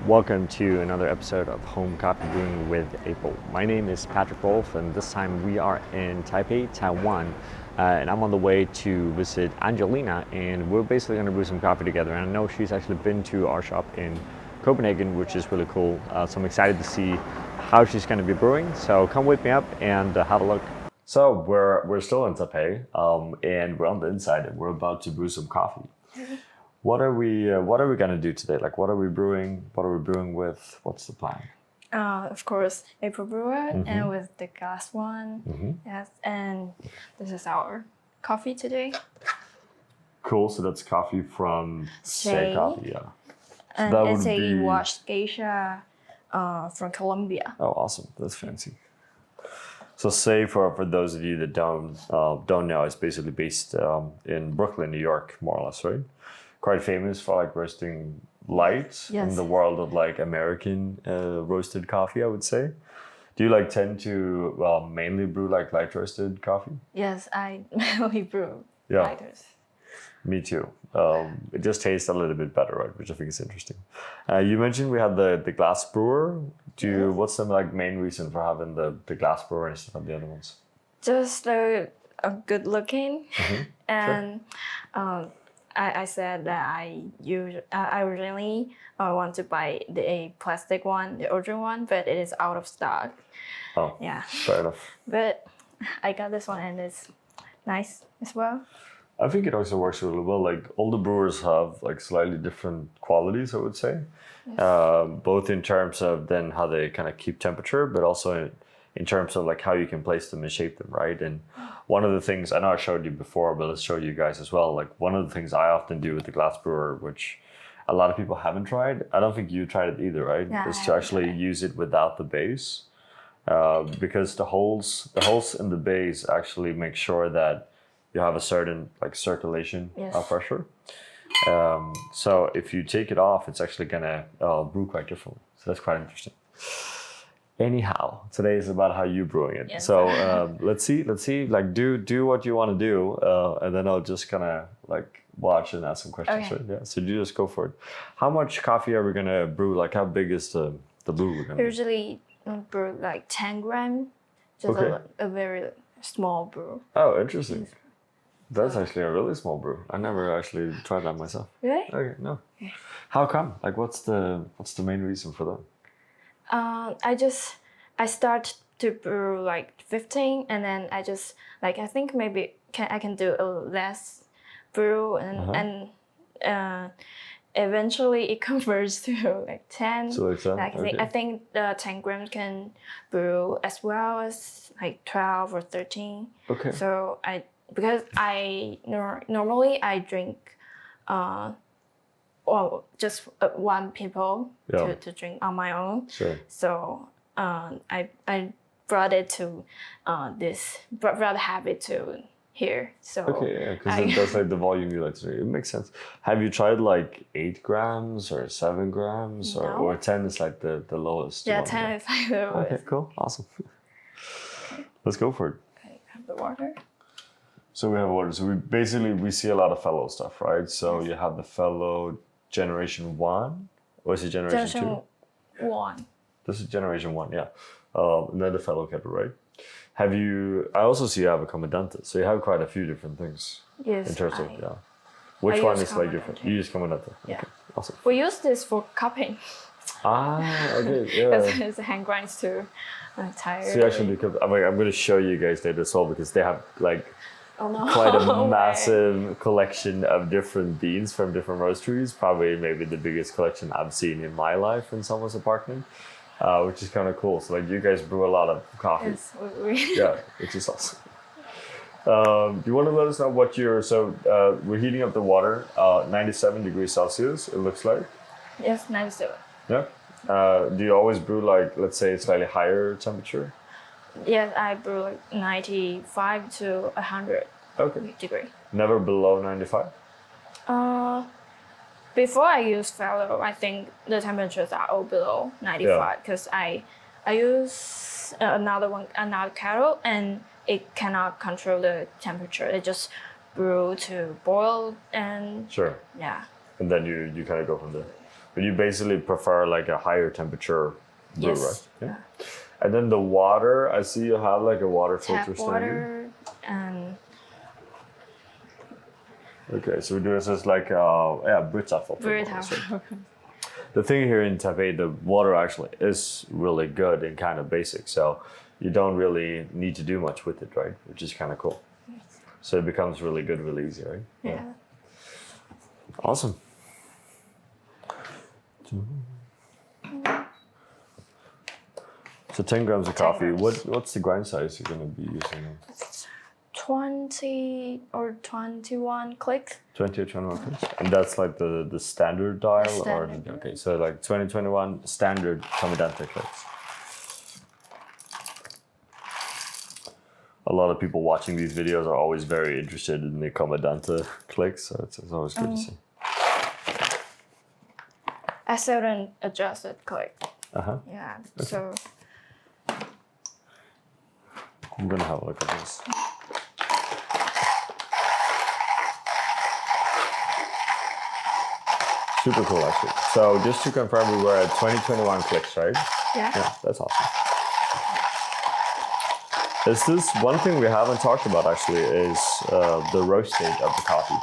Welcome to another episode of Home Coffee Brewing with April. My name is Patrick Wolf, and this time we are in Taipei, Taiwan, and I'm on the way to visit Angelina, and we're basically going to brew some coffee together. And I know she's actually been to our shop in Copenhagen, which is really cool. So I'm excited to see how she's going to be brewing. So come with me up and have a look. So we're still in Taipei, and we're on the inside, and we're about to brew some coffee. What are we gonna do today? Like, what are we brewing? What are we brewing with? What's the plan? Of course, April Brewer and with the glass one. Yes, and this is our coffee today. Cool. So that's coffee from Say Coffee, yeah. And that it's would a be washed Gesha from Colombia. Oh, awesome! That's fancy. So Say, for those of you that don't know, it's basically based in Brooklyn, New York, more or less, right? Quite famous for like roasting light in the world of like American roasted coffee, I would say. Do you like tend to mainly brew like light roasted coffee? Yes, I mainly brew lighters. Me too. It just tastes a little bit better, right? Which I think is interesting. You mentioned we had the glass brewer. What's the like main reason for having the glass brewer instead of the other ones? Just a good looking, and I said that I originally want to buy a plastic one, the original one, but it is out of stock. Oh, yeah, fair enough. But I got this one, and it's nice as well. I think it also works really well. Like all the brewers have like slightly different qualities, I would say, both in terms of then how they kind of keep temperature, but also in terms of like how you can place them and shape them, right? And one of the things, I know I showed you before, but let's show you guys as well. Like one of the things I often do with the glass brewer, which a lot of people haven't tried, I don't think you tried it either, right? Yeah, is to actually use it without the base, because the holes in the base actually make sure that you have a certain like circulation pressure. So if you take it off, it's actually gonna brew quite differently. So that's quite interesting. Anyhow, today is about how you brewing it. Yes. So let's see. Like do what you want to do, and then I'll just kind of like watch and ask some questions. Okay. Right? Yeah. So you just go for it. How much coffee are we gonna brew? Like how big is the brew we're gonna? Usually brew like 10 grams, just a very small brew. Oh, interesting. That's actually a really small brew. I never actually tried that myself. Really? Okay, no. Okay. How come? Like, what's the main reason for that? I start to brew like 15, and then I think maybe I can do a less brew, and eventually it converts to like 10. So like 10? Like okay. I think the 10 grams can brew as well as like 12 or 13. Okay. So because I normally I drink just one people to drink on my own. Sure. So I brought it to brought the habit to here. So okay, yeah, because that's like the volume you like to drink. It makes sense. Have you tried like 8 grams or 7 grams or 10 is like the lowest? Yeah, 10 is like the lowest. Okay, cool, awesome. Okay. Let's go for it. Okay, have the water. So we have water. So we see a lot of fellow stuff, right? So you have the fellow generation 1, or is it generation 2? 1. This is generation 1, yeah. And then the fellow kettle, right? I also see you have a Comandante, so you have quite a few different things. Yes. In terms of, Which one is like different? You use Comandante. Yeah. Okay, awesome. We use this for cupping. Okay, yeah. Because it's hand grinds too tired. So you actually, I'm going to show you guys later as well, because they have like quite a No massive collection of different beans from different roasteries. Probably maybe the biggest collection I've seen in my life in someone's apartment, which is kind of cool. So like you guys brew a lot of coffee. Yes, Yeah, which is awesome. Do you want to let us know what we're heating up the water, 97 degrees Celsius, it looks like. Yes, 97. Yeah. Do you always brew like, let's say, slightly higher temperature? Yes, I brew like 95 to 100 degree. Never below 95? Before I use fellow, I think the temperatures are all below 95 because I use another kettle, and it cannot control the temperature. It just brew to boil and Sure. yeah. And then you kind of go from there. But you basically prefer like a higher temperature brew, Yes. right? Yeah. And then the water, I see you have like a water filter Tap standard. water and Okay, so we do this as like Brita filter. very water, so- tap. The thing here in Taipei, the water actually is really good and kind of basic, so you don't really need to do much with it, right? Which is kind of cool. So it becomes really good, really easy, right? Yeah. Awesome. So 10 grams of 10 coffee. grams. What's the grind size you're going to be using? 20 or 21 clicks. 20 or 21 clicks? And that's like the standard dial? Standard. Or okay, so like 20, 21 standard Comandante clicks. A lot of people watching these videos are always very interested in the Comandante clicks, so it's always good to see. I seldom adjusted click. Uh-huh. Yeah. So I'm gonna have a look at this. Super cool, actually. So just to confirm, we were at 2021 clicks, right? yeah. Yeah, that's awesome. Is this one thing we haven't talked about actually is the roast date of the coffee.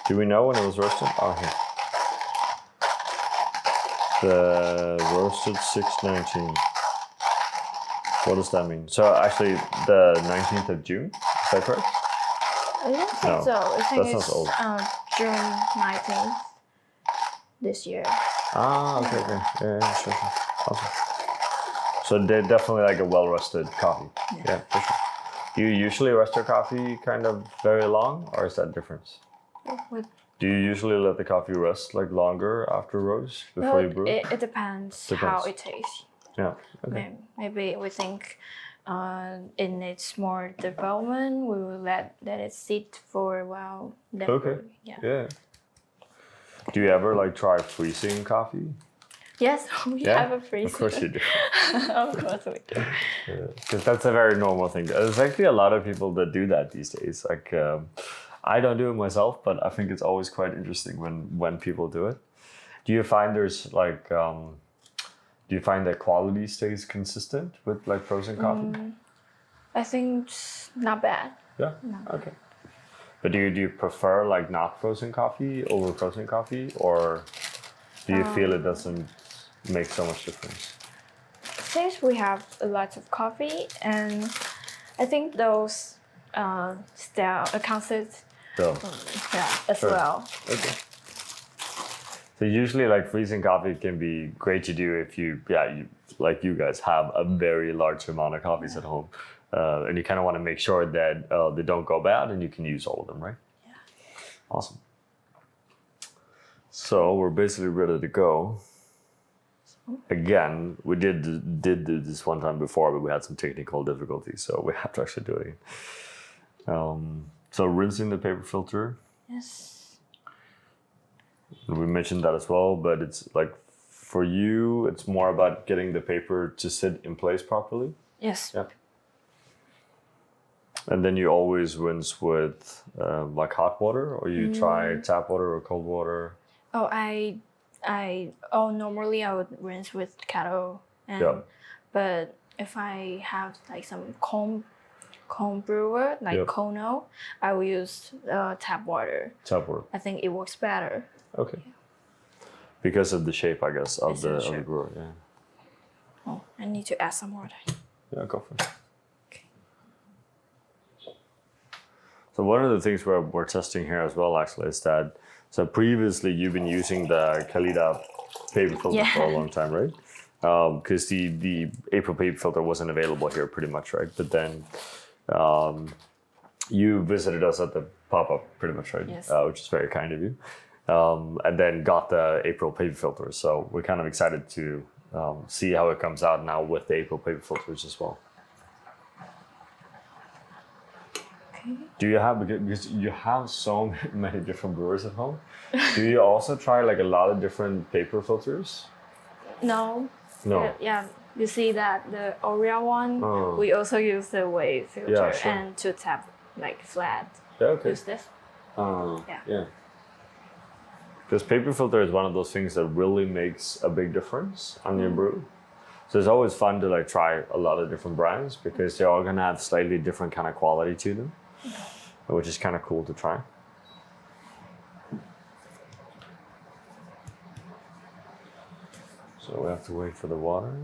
Do we know when it was roasted? Oh, here. The roasted 619. What does that mean? So actually the 19th of June, is that correct? I don't think No, so. I think that sounds it's old. June 19th this year. Ah, okay. Yeah, sure. Awesome. So they're definitely like a well-roasted coffee. Yeah, for sure. Do you usually roast your coffee kind of very long, or is that different? With Do you usually let the coffee rest like longer after roast before you brew? it depends how it tastes. Yeah. Okay. Maybe we think it needs more development. We will let it sit for a while. Then Okay. brew. Yeah. Yeah. Do you ever like try freezing coffee? Yes, we have a freezer. Of course you do. Of course we do. Because that's a very normal thing. There's actually a lot of people that do that these days. Like, I don't do it myself, but I think it's always quite interesting when people do it. Do you find there's like, do you find that quality stays consistent with like frozen coffee? I think it's not bad. Yeah. Okay. But do you prefer like not frozen coffee over frozen coffee, or do you feel it doesn't make so much difference? Since we have a lot of coffee, and I think those style concept So, as Sure. well. okay. So usually like freezing coffee can be great to do if you like you guys have a very large amount of coffees at home. And you kind of want to make sure that they don't go bad and you can use all of them, right? Yeah. Awesome. So we're basically ready to go. Again, we did do this one time before, but we had some technical difficulties, so we have to actually do it again. So rinsing the paper filter. Yes. We mentioned that as well, but it's like for you, it's more about getting the paper to sit in place properly. Yes. Yeah. And then you always rinse with like hot water, or you try tap water or cold water. Oh, normally I would rinse with kettle, but if I have like some home brewer like Kono, I will use tap water. Tap water. I think it works better. Okay. Because of the shape, I guess, of the shape. brewer. Yeah. Oh, I need to add some water. Yeah, go for it. Okay. So one of the things we're testing here as well, actually, is that so previously you've been using the Kalita paper filter for a long time, right? Because the April paper filter wasn't available here pretty much, right? But then you visited us at the pop-up pretty much, right? Yes. Which is very kind of you. And then got the April paper filter. So we're kind of excited to see how it comes out now with the April paper filters as well. Okay. Do you have, because you have so many different brewers at home, do you also try like a lot of different paper filters? No. No. Yeah. You see that the Oreo one, we also use the wave filter Yeah, sure. and to tap like flat. Yeah, okay. Use this. Yeah. This paper filter is one of those things that really makes a big difference on your brew. So it's always fun to like try a lot of different brands because they're all gonna have slightly different kind of quality to them, which is kind of cool to try. So we have to wait for the water.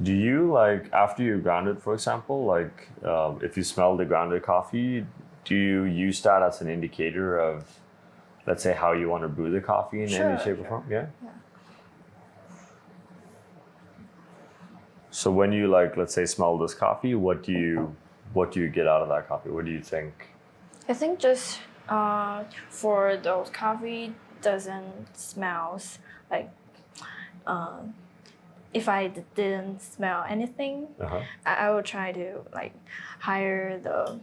Do you like, after you ground it, for example, like if you smell the grounded coffee, do you use that as an indicator of, let's say, how you want to brew the coffee in any shape or form? Yeah? So when you like, let's say, smell this coffee, what do you get out of that coffee? What do you think? I think just for those coffee doesn't smells like if I didn't smell anything, I would try to like higher the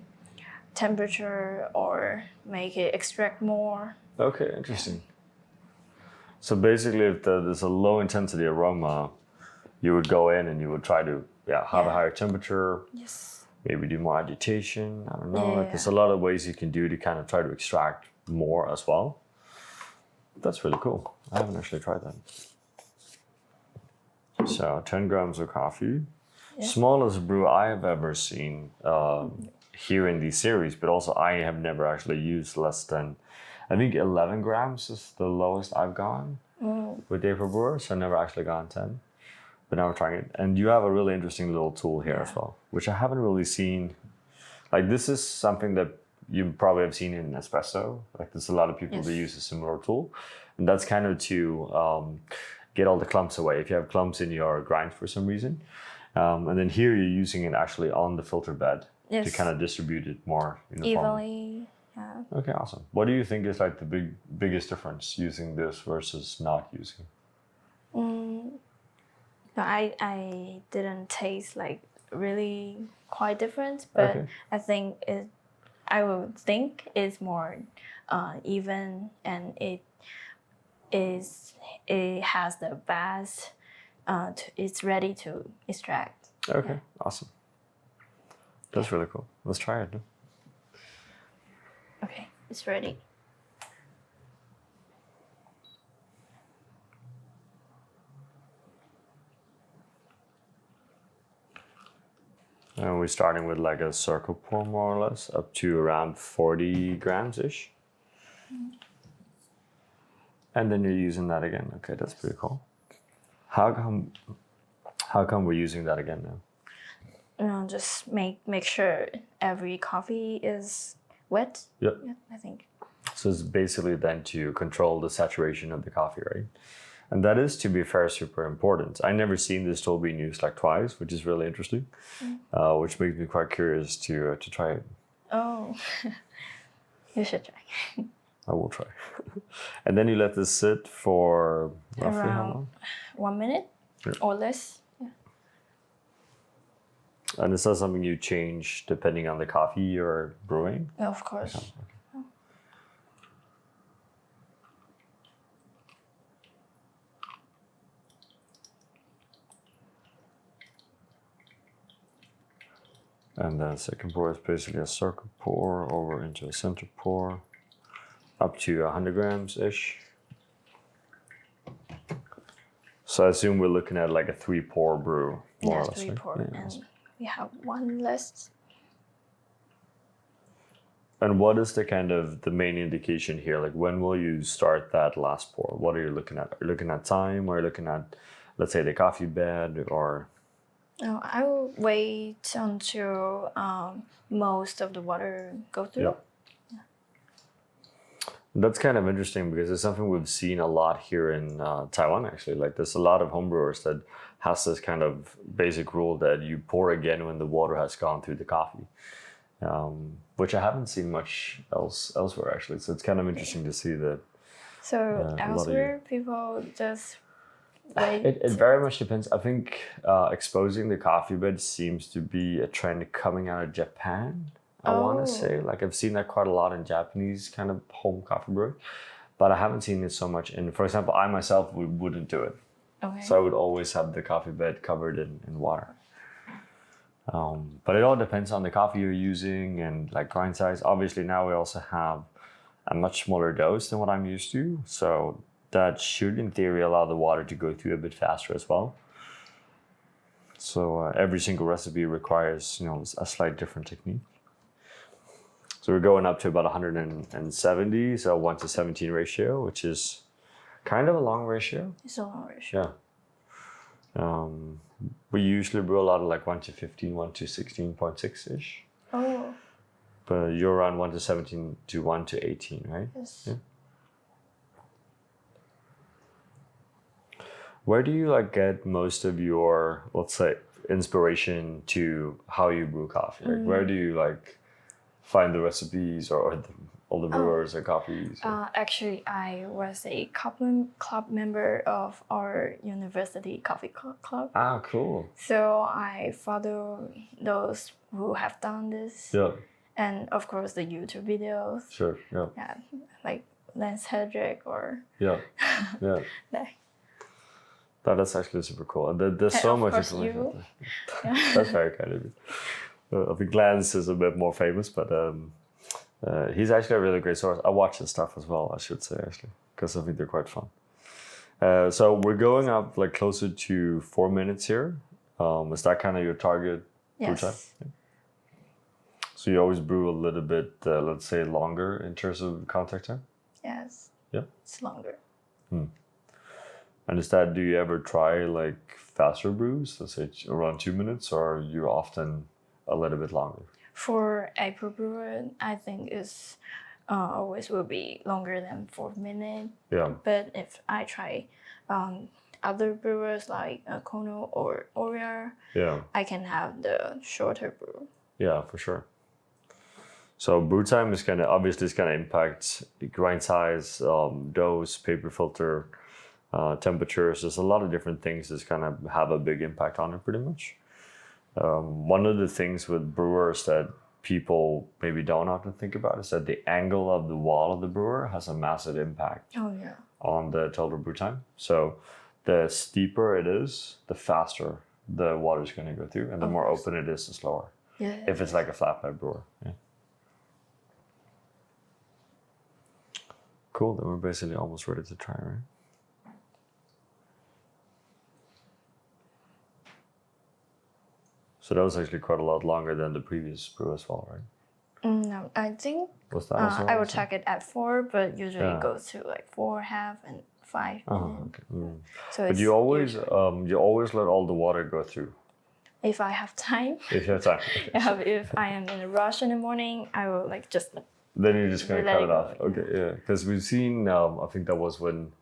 temperature or make it extract more. Okay, interesting. So basically, if there's a low intensity aroma, you would go in and you would try to have a higher temperature. Yes. Maybe do more agitation. I don't know. Like, there's a lot of ways you can do to kind of try to extract more as well. That's really cool. I haven't actually tried that. So 10 grams of coffee. Smallest brew I have ever seen here in these series, but also I have never actually used less than, I think 11 grams is the lowest I've gone with April Brewer. So I've never actually gone 10. But now we're trying it. And you have a really interesting little tool here as well, which I haven't really seen. Like this is something that you probably have seen in espresso. Like there's a lot of people that use a similar tool. And that's kind of to get all the clumps away. If you have clumps in your grind for some reason. And then here you're using it actually on the filter bed to kind of distribute it more evenly. Yeah. Okay, awesome. What do you think is like the biggest difference using this versus not using? No, I didn't taste like really quite different, but I think I would think it's more even, and it has the best. It's ready to extract. Okay, awesome. That's really cool. Let's try it. Okay, it's ready. And we're starting with like a circle pour more or less, up to around 40 grams-ish. And then you're using that again. Okay, that's pretty cool. How come we're using that again now? Just make sure every coffee is wet. Yep. Yeah, I think. So it's basically then to control the saturation of the coffee, right? And that is, to be fair, super important. I never seen this tool being used like twice, which is really interesting, which makes me quite curious to try it. Oh, you should try. I will try. And then you let this sit for roughly Around how long? 1 minute or less. Yeah. And is that something you change depending on the coffee you're brewing? Of course. Okay. And the second pour is basically a circle pour over into a center pour, up to 100 grams-ish. So I assume we're looking at like a 3-pour brew, more or less. 3-pour, Yeah, and we have one less. And what is the kind of the main indication here? Like when will you start that last pour? What are you looking at? Are you looking at time, or are you looking at, let's say, the coffee bed, or? No, I will wait until most of the water go through. Yep. Yeah. That's kind of interesting because it's something we've seen a lot here in Taiwan, actually. Like there's a lot of homebrewers that has this kind of basic rule that you pour again when the water has gone through the coffee, which I haven't seen much elsewhere, actually. So it's kind of interesting to see that. So elsewhere, people just wait. It very much depends. I think exposing the coffee bed seems to be a trend coming out of Japan. I want to say, like I've seen that quite a lot in Japanese kind of home coffee brewing, but I haven't seen it so much in, for example, I myself wouldn't do it. Okay. So I would always have the coffee bed covered in water. But it all depends on the coffee you're using and like grind size. Obviously now we also have a much smaller dose than what I'm used to. So that should, in theory, allow the water to go through a bit faster as well. So every single recipe requires, a slight different technique. So we're going up to about 170, so 1:17 ratio, which is kind of a long ratio. It's a long ratio. Yeah. We usually brew a lot of like 1:15, 1:16.6-ish. Oh. But you're around 1:17 to 1:18, right? Yes. Yeah. Where do you get most of your, let's say, inspiration to how you brew coffee? Like, where do you find the recipes or all the brewers or coffees? Actually, I was a club member of our university coffee club. Ah, cool. So I follow those who have done this. Yeah. And of course the YouTube videos. Sure. Yeah. Yeah, like Lance Hedrick or. Yeah. Yeah. That's actually super cool. And there's so much information. That's very kind of you. I think Lance is a bit more famous, but he's actually a really great source. I watch his stuff as well, I should say, actually, because I think they're quite fun. So we're going up closer to 4 minutes here. Is that kind of your target brew time? Yes. Yeah. So you always brew a little bit, let's say, longer in terms of contact time? Yes. Yeah. It's longer. And do you ever try faster brews, let's say around 2 minutes, or are you often a little bit longer? For April Brewer, I think it's always will be longer than 4 minutes. Yeah. But if I try other brewers like Kono or Oria, Yeah. I can have the shorter brew. Yeah, for sure. So brew time is obviously impact grind size, dose, paper filter, temperatures. There's a lot of different things that have a big impact on it, pretty much. One of the things with brewers that people maybe don't often think about is that the angle of the wall of the brewer has a massive impact on the total brew time. So the steeper it is, the faster the water is going to go through, and the more open it is, the slower. Yeah. If it's like a flatbed brewer. Yeah. Cool, then we're basically almost ready to try, right? So that was actually quite a lot longer than the previous brew as well, right? No, I think Was that also I will check it at 4, but usually it goes to 4.5 and 5 minutes. Okay. So But you always let all the water go through. If I have time. If you have time. Okay. If I am in a rush in the morning, I will just. Then you're just gonna let cut it it go, off. Okay, yeah. Because we've seen, I think that was when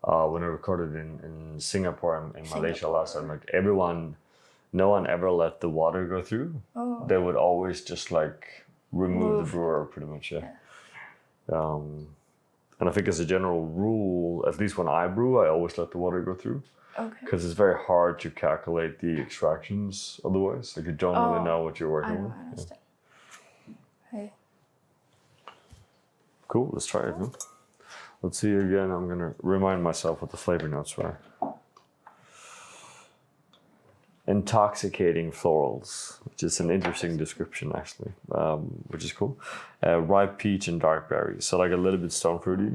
I recorded in Singapore and in Malaysia last time. No one ever let the water go through. Oh. They would always just remove the brewer, pretty much. Yeah. And I think as a general rule, at least when I brew, I always let the water go through. Okay. Because it's very hard to calculate the extractions otherwise. You don't really know what you're working with. I understand. Okay. Cool, let's try it. Huh? Let's see again. I'm gonna remind myself what the flavor notes were. Intoxicating florals, which is an interesting description actually, which is cool. Ripe peach and dark berries, so a little bit stone fruity.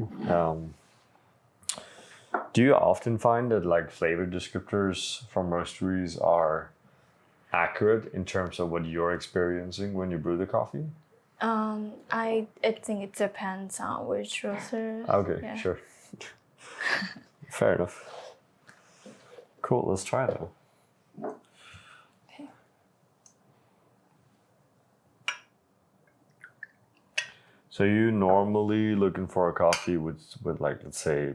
Do you often find that flavor descriptors from roasteries are accurate in terms of what you're experiencing when you brew the coffee? I think it depends on which roaster. Okay, yeah. Sure. Fair enough. Cool, let's try that. Okay. So you normally looking for a coffee with let's say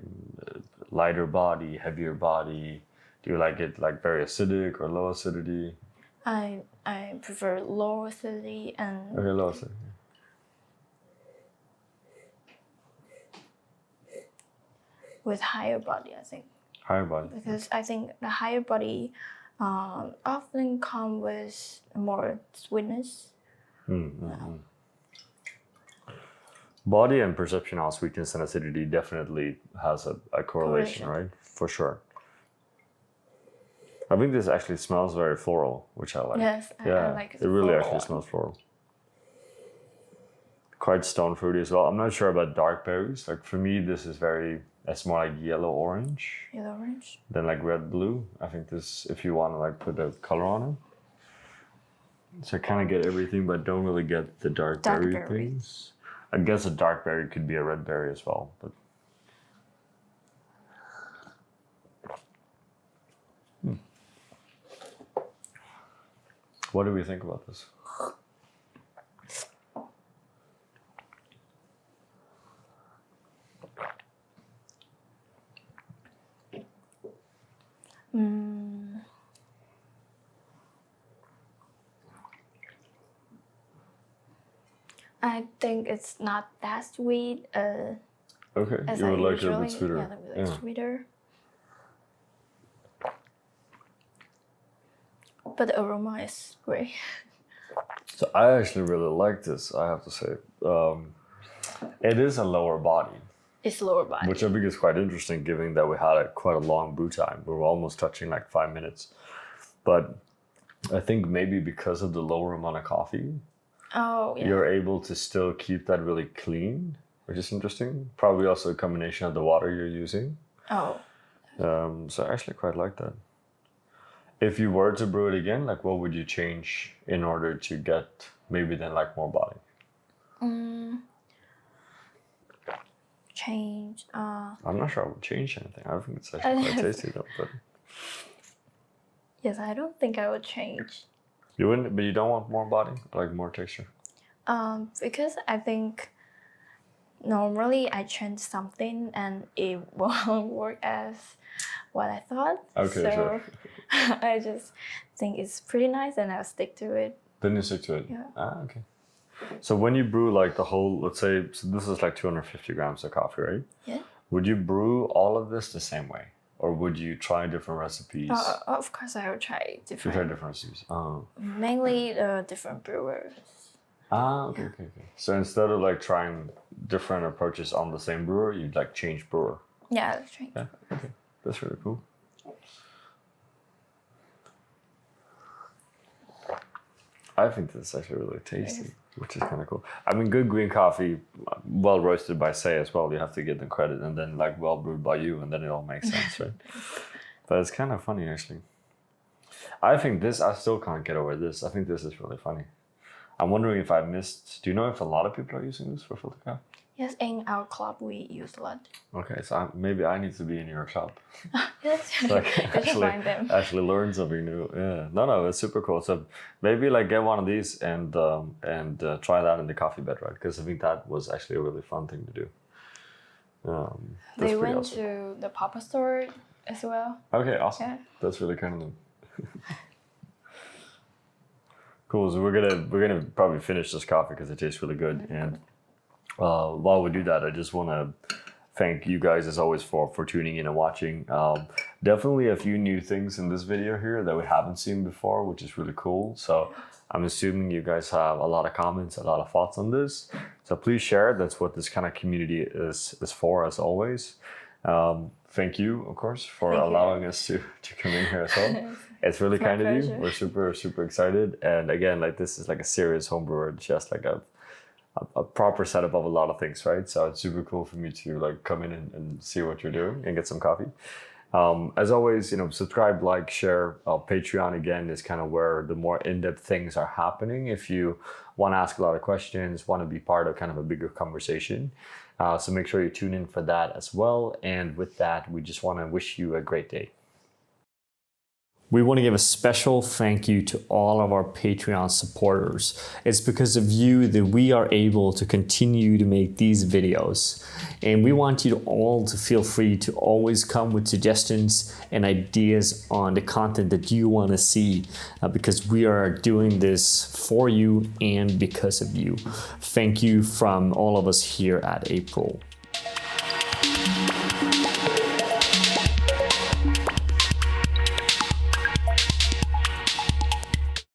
lighter body, heavier body? Do you like it very acidic or low acidity? I prefer low acidity and. Okay, low acidity. With higher body, I think. Higher body. Because I think the higher body often come with more sweetness. Body and perception on sweetness and acidity definitely has a correlation, right? For sure. I think this actually smells very floral, which I like. Yes, I like it really floral. actually smells floral. quite stone fruity as well. I'm not sure about dark berries. Like for me, this is it's more like yellow orange. Yellow orange. Than like red blue. I think this, if you want to like put a color on it. So I kind of get everything, but don't really get the dark berry things. I guess a dark berry could be a red berry as well, but. What do we think about this? I think it's not that sweet. Okay, as you I would like it a usually, bit sweeter. Yeah, a bit sweeter. But the aroma is great. So I actually really like this, I have to say. It is a lower body. It's lower body. Which I think is quite interesting, given that we had quite a long brew time. We were almost touching like 5 minutes. But I think maybe because of the lower amount of coffee, you're able to still keep that really clean, which is interesting. Probably also a combination of the water you're using. So I actually quite like that. If you were to brew it again, like what would you change in order to get maybe then like more body? Change. I'm not sure I would change anything. I think it's actually quite tasty though. But yes, I don't think I would change. You wouldn't, but you don't want more body, like more texture. Because I think normally I change something and it won't work as what I thought. Okay, so sure. I just think it's pretty nice and I'll stick to it. Then you stick to it? Yeah. Okay. So when you brew like the whole, let's say, so this is like 250 grams of coffee, right? Yeah. Would you brew all of this the same way? Or would you try different recipes? Of course I will try different. You try different recipes? Mainly different brewers. Okay. So instead of like trying different approaches on the same brewer, you'd like change brewer? Yeah, I'll change. Yeah, okay. That's really cool. I think this is actually really tasty, which is kind of cool. I mean, good green coffee, well roasted by Say as well. You have to give them credit, and then like well brewed by you, and then it all makes sense, right? But it's kind of funny actually. I think this, I still can't get over this. I think this is really funny. I'm wondering if I missed. Do you know if a lot of people are using this for filter coffee? Yes, in our club we use a lot. Okay, so maybe I need to be in your club. Yes, so I can actually learn something new. Yeah, no, it's super cool. So maybe like get one of these and try that in the coffee bed, right? Because I think that was actually a really fun thing to do. They went to the pop-up store as well. Okay, awesome. Yeah. That's really kind of them. Cool. So we're gonna probably finish this coffee because it tastes really good. And while we do that, I just want to thank you guys as always for tuning in and watching. Definitely a few new things in this video here that we haven't seen before, which is really cool. So I'm assuming you guys have a lot of comments, a lot of thoughts on this. So please share. That's what this kind of community is for, as always. Thank you, of course, for allowing us to come in here as well. It's really kind of you. We're super excited. And again, like this is like a serious home brewer, just like a proper setup of a lot of things, right? So it's super cool for me to like come in and see what you're doing and get some coffee. As always, subscribe, like, share. Patreon again is kind of where the more in-depth things are happening. If you want to ask a lot of questions, want to be part of kind of a bigger conversation. So make sure you tune in for that as well. And with that, we just want to wish you a great day. We want to give a special thank you to all of our Patreon supporters. It's because of you that we are able to continue to make these videos. And we want you all to feel free to always come with suggestions and ideas on the content that you want to see, because we are doing this for you and because of you. Thank you from all of us here at April.